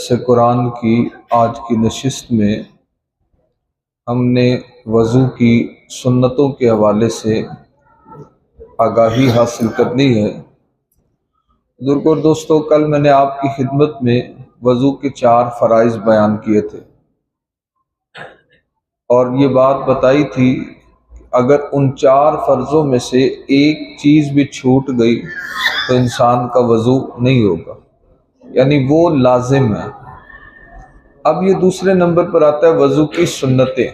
درس قرآن کی آج کی نشست میں ہم نے وضو کی سنتوں کے حوالے سے آگاہی حاصل کرنی ہے۔ بزرگوں اور دوستوں، کل میں نے آپ کی خدمت میں وضو کے 4 فرائض بیان کیے تھے اور یہ بات بتائی تھی کہ اگر ان 4 فرضوں میں سے ایک چیز بھی چھوٹ گئی تو انسان کا وضو نہیں ہوگا، یعنی وہ لازم ہے۔ اب یہ دوسرے نمبر پر آتا ہے وضو کی سنتیں۔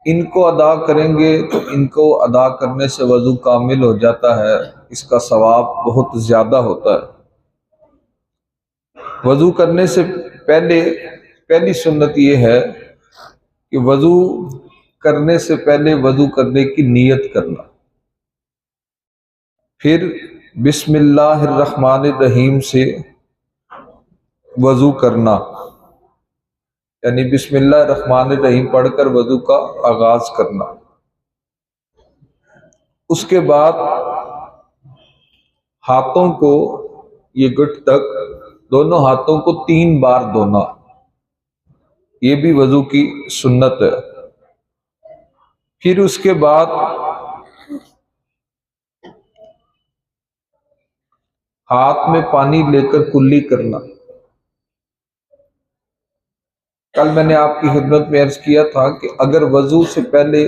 ان کو ادا کریں گے تو ان کو ادا کرنے سے وضو کامل ہو جاتا ہے، اس کا ثواب بہت زیادہ ہوتا ہے۔ وضو کرنے سے پہلی سنت یہ ہے کہ وضو کرنے سے پہلے وضو کرنے کی نیت کرنا، پھر بسم اللہ الرحمن الرحیم سے وضو کرنا، یعنی بسم اللہ الرحمن الرحیم پڑھ کر وضو کا آغاز کرنا۔ اس کے بعد ہاتھوں کو یہ گٹ تک دونوں ہاتھوں کو 3 بار دھونا، یہ بھی وضو کی سنت ہے۔ پھر اس کے بعد ہاتھ میں پانی لے کر کلی کرنا۔ کل میں نے آپ کی خدمت میں عرض کیا تھا کہ اگر وضو سے پہلے